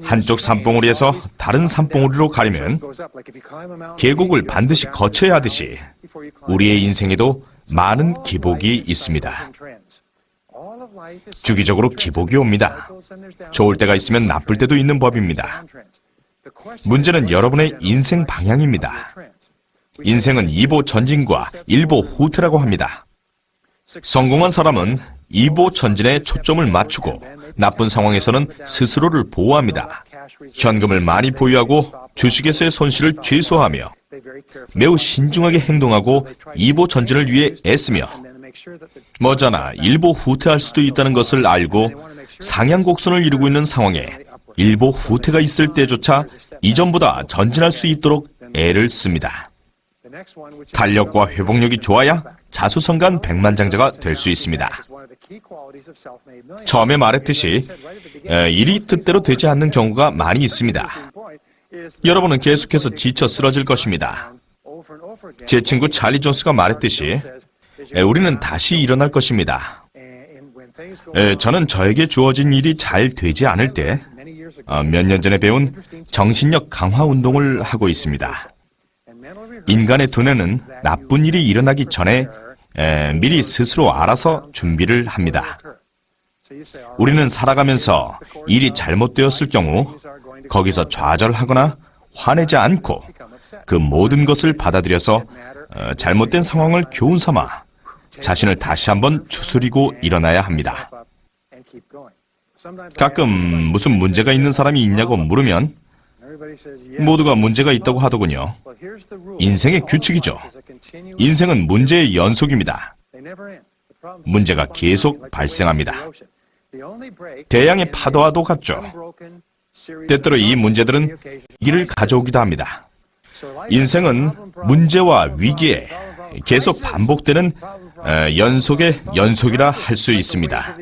한쪽 산봉우리에서 다른 산봉우리로 가려면 계곡을 반드시 거쳐야 하듯이 우리의 인생에도 많은 기복이 있습니다. 주기적으로 기복이 옵니다. 좋을 때가 있으면 나쁠 때도 있는 법입니다. 문제는 여러분의 인생 방향입니다. 인생은 2보 전진과 1보 후퇴라고 합니다. 성공한 사람은 2보 전진에 초점을 맞추고 나쁜 상황에서는 스스로를 보호합니다. 현금을 많이 보유하고 주식에서의 손실을 최소화하며 매우 신중하게 행동하고 2보 전진을 위해 애쓰며 머지않아 1보 후퇴할 수도 있다는 것을 알고 상향곡선을 이루고 있는 상황에 1보 후퇴가 있을 때조차 이전보다 전진할 수 있도록 애를 씁니다. 탄력과 회복력이 좋아야 자수성가한 백만장자가 될 수 있습니다. 처음에 말했듯이 일이 뜻대로 되지 않는 경우가 많이 있습니다. 여러분은 계속해서 지쳐 쓰러질 것입니다. 제 친구 찰리 존스가 말했듯이 우리는 다시 일어날 것입니다. 저는 저에게 주어진 일이 잘 되지 않을 때 몇 년 전에 배운 정신력 강화 운동을 하고 있습니다. 인간의 두뇌는 나쁜 일이 일어나기 전에 미리 스스로 알아서 준비를 합니다. 우리는 살아가면서 일이 잘못되었을 경우 거기서 좌절하거나 화내지 않고 그 모든 것을 받아들여서 잘못된 상황을 교훈 삼아 자신을 다시 한번 추스리고 일어나야 합니다. 가끔 무슨 문제가 있는 사람이 있냐고 물으면 모두가 문제가 있다고 하더군요. 인생의 규칙이죠. 인생은 문제의 연속입니다. 문제가 계속 발생합니다. 대양의 파도와도 같죠. 때때로 이 문제들은 위기를 가져오기도 합니다. 인생은 문제와 위기에 계속 반복되는 연속의 연속이라 할 수 있습니다.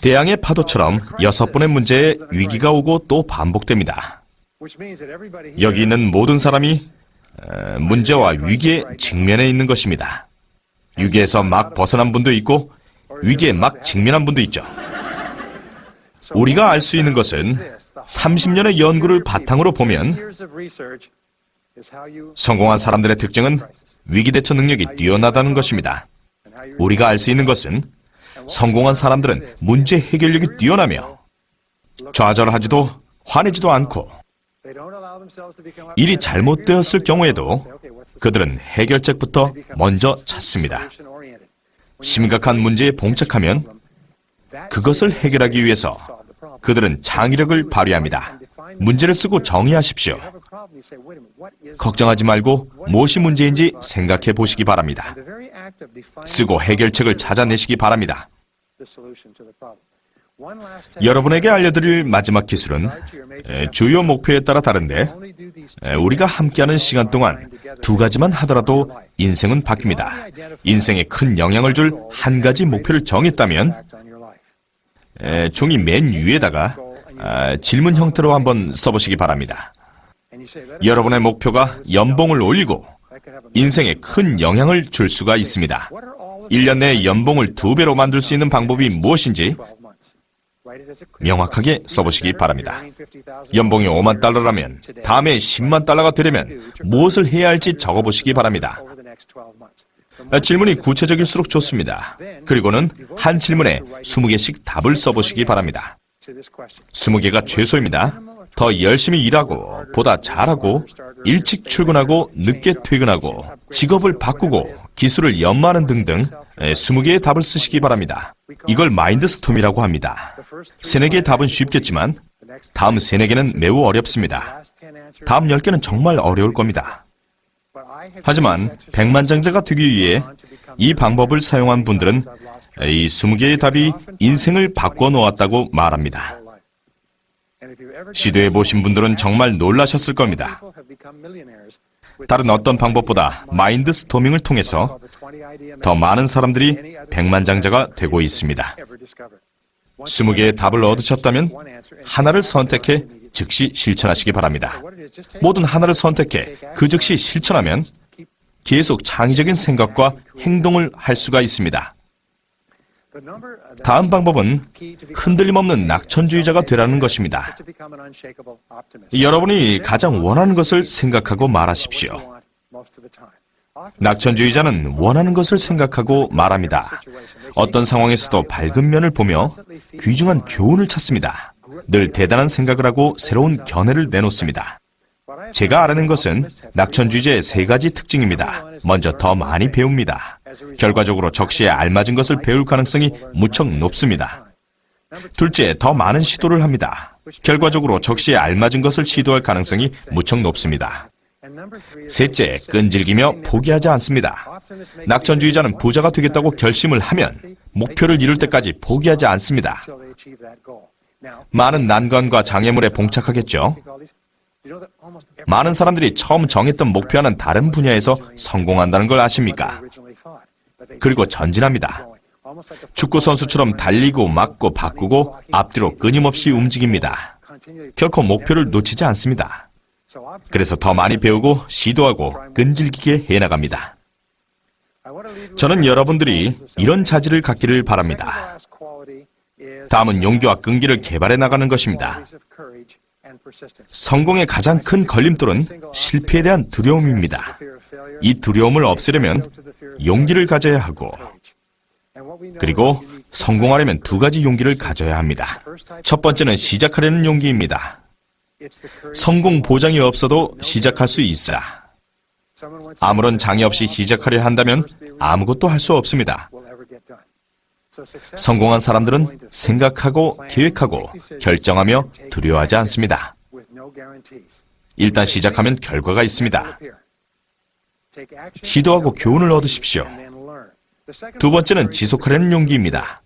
대양의 파도처럼 6번의 문제에 위기가 오고 또 반복됩니다. 여기 있는 모든 사람이 문제와 위기에 직면해 있는 것입니다. 위기에서 막 벗어난 분도 있고 위기에 막 직면한 분도 있죠. 우리가 알 수 있는 것은 30년의 연구를 바탕으로 보면 성공한 사람들의 특징은 위기 대처 능력이 뛰어나다는 것입니다. 우리가 알 수 있는 것은 성공한 사람들은 문제 해결력이 뛰어나며 좌절하지도 화내지도 않고 일이 잘못되었을 경우에도 그들은 해결책부터 먼저 찾습니다. 심각한 문제에 봉착하면 그것을 해결하기 위해서 그들은 창의력을 발휘합니다. 문제를 쓰고 정의하십시오. 걱정하지 말고 무엇이 문제인지 생각해 보시기 바랍니다. 쓰고 해결책을 찾아내시기 바랍니다. 여러분에게 알려드릴 마지막 기술은 주요 목표에 따라 다른데 우리가 함께하는 시간 동안 두 가지만 하더라도 인생은 바뀝니다. 인생에 큰 영향을 줄 한 가지 목표를 정했다면 종이 맨 위에다가 질문 형태로 한번 써보시기 바랍니다. 여러분의 목표가 연봉을 올리고 인생에 큰 영향을 줄 수가 있습니다. 1년 내에 연봉을 2배로 만들 수 있는 방법이 무엇인지 명확하게 써보시기 바랍니다. 연봉이 5만 달러라면 다음에 10만 달러가 되려면 무엇을 해야 할지 적어보시기 바랍니다. 질문이 구체적일수록 좋습니다. 그리고는 한 질문에 20개씩 답을 써보시기 바랍니다. 20개가 최소입니다. 더 열심히 일하고, 보다 잘하고, 일찍 출근하고, 늦게 퇴근하고, 직업을 바꾸고, 기술을 연마하는 등등 20개의 답을 쓰시기 바랍니다. 이걸 마인드스톰이라고 합니다. 3-4개의 답은 쉽겠지만 다음 3-4개는 매우 어렵습니다. 다음 10개는 정말 어려울 겁니다. 하지만 백만장자가 되기 위해 이 방법을 사용한 분들은 이 20개의 답이 인생을 바꿔 놓았다고 말합니다. 시도해 보신 분들은 정말 놀라셨을 겁니다. 다른 어떤 방법보다 마인드 스토밍을 통해서 더 많은 사람들이 백만장자가 되고 있습니다. 20개의 답을 얻으셨다면 하나를 선택해 즉시 실천하시기 바랍니다. 뭐든 하나를 선택해 그 즉시 실천하면 계속 창의적인 생각과 행동을 할 수가 있습니다. 다음 방법은 흔들림 없는 낙천주의자가 되라는 것입니다. 여러분이 가장 원하는 것을 생각하고 말하십시오. 낙천주의자는 원하는 것을 생각하고 말합니다. 어떤 상황에서도 밝은 면을 보며 귀중한 교훈을 찾습니다. 늘 대단한 생각을 하고 새로운 견해를 내놓습니다. 제가 알아낸 것은 낙천주의자의 3가지 특징입니다. 먼저 더 많이 배웁니다. 결과적으로 적시에 알맞은 것을 배울 가능성이 무척 높습니다. 둘째, 더 많은 시도를 합니다. 결과적으로 적시에 알맞은 것을 시도할 가능성이 무척 높습니다. 셋째, 끈질기며 포기하지 않습니다. 낙천주의자는 부자가 되겠다고 결심을 하면 목표를 이룰 때까지 포기하지 않습니다. 많은 난관과 장애물에 봉착하겠죠. 많은 사람들이 처음 정했던 목표와는 다른 분야에서 성공한다는 걸 아십니까? 그리고 전진합니다. 축구 선수처럼 달리고 막고 바꾸고 앞뒤로 끊임없이 움직입니다. 결코 목표를 놓치지 않습니다. 그래서 더 많이 배우고 시도하고 끈질기게 해나갑니다. 저는 여러분들이 이런 자질을 갖기를 바랍니다. 다음은 용기와 끈기를 개발해 나가는 것입니다. 성공의 가장 큰 걸림돌은 실패에 대한 두려움입니다. 이 두려움을 없애려면 용기를 가져야 하고, 그리고 성공하려면 2가지 용기를 가져야 합니다. 첫 번째는 시작하려는 용기입니다. 성공 보장이 없어도 시작할 수 있어야. 아무런 장애 없이 시작하려 한다면 아무것도 할 수 없습니다. 성공한 사람들은 생각하고 계획하고 결정하며 두려워하지 않습니다. 일단 시작하면 결과가 있습니다. 시도하고 교훈을 얻으십시오. 2번째는 지속하려는 용기입니다.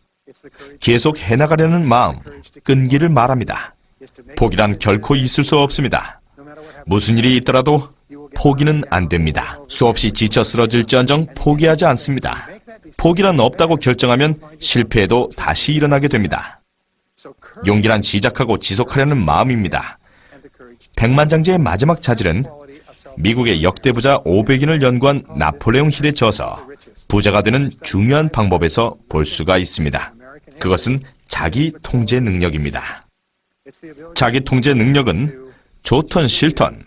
계속 해나가려는 마음, 끈기를 말합니다. 포기란 결코 있을 수 없습니다. 무슨 일이 있더라도 포기는 안 됩니다. 수없이 지쳐 쓰러질지언정 포기하지 않습니다. 포기란 없다고 결정하면 실패해도 다시 일어나게 됩니다. 용기란 시작하고 지속하려는 마음입니다. 백만장자의 마지막 자질은 미국의 역대 부자 500인을 연구한 나폴레옹 힐의 저서 부자가 되는 중요한 방법에서 볼 수가 있습니다. 그것은 자기 통제 능력입니다. 자기 통제 능력은 좋든 싫든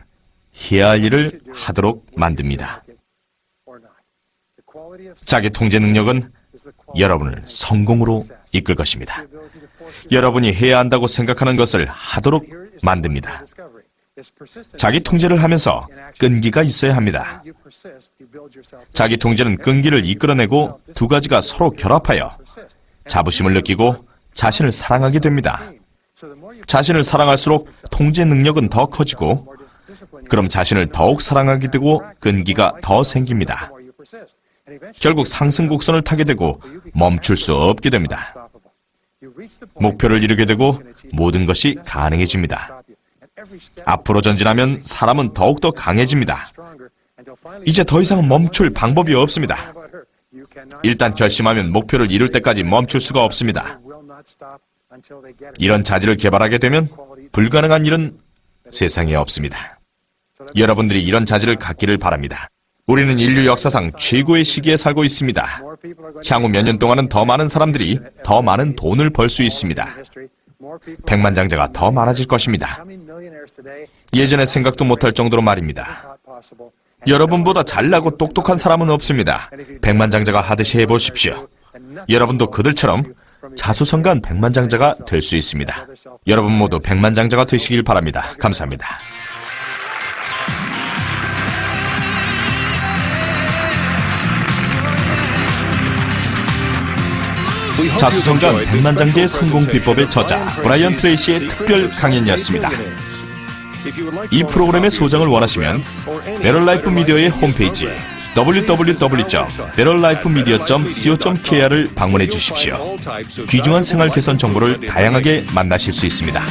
해야 할 일을 하도록 만듭니다. 자기 통제 능력은 여러분을 성공으로 이끌 것입니다. 여러분이 해야 한다고 생각하는 것을 하도록 만듭니다. 자기 통제를 하면서 끈기가 있어야 합니다. 자기 통제는 끈기를 이끌어내고 2가지가 서로 결합하여 자부심을 느끼고 자신을 사랑하게 됩니다. 자신을 사랑할수록 통제 능력은 더 커지고, 그럼 자신을 더욱 사랑하게 되고 끈기가 더 생깁니다. 결국 상승 곡선을 타게 되고 멈출 수 없게 됩니다. 목표를 이루게 되고 모든 것이 가능해집니다. 앞으로 전진하면 사람은 더욱더 강해집니다. 이제 더 이상 멈출 방법이 없습니다. 일단 결심하면 목표를 이룰 때까지 멈출 수가 없습니다. 이런 자질을 개발하게 되면 불가능한 일은 세상에 없습니다. 여러분들이 이런 자질을 갖기를 바랍니다. 우리는 인류 역사상 최고의 시기에 살고 있습니다. 향후 몇 년 동안은 더 많은 사람들이 더 많은 돈을 벌 수 있습니다. 백만장자가 더 많아질 것입니다. 예전에 생각도 못할 정도로 말입니다. 여러분보다 잘나고 똑똑한 사람은 없습니다. 백만장자가 하듯이 해보십시오. 여러분도 그들처럼 자수성가한 백만장자가 될 수 있습니다. 여러분 모두 백만장자가 되시길 바랍니다. 감사합니다. 자수성가한 백만장자의 성공 비법의 저자 브라이언 트레이시의 특별 강연이었습니다. 이 프로그램의 소장을 원하시면 베럴라이프 미디어의 홈페이지 www.berrollifemedia.co.kr을 방문해 주십시오. 귀중한 생활 개선 정보를 다양하게 만나실 수 있습니다.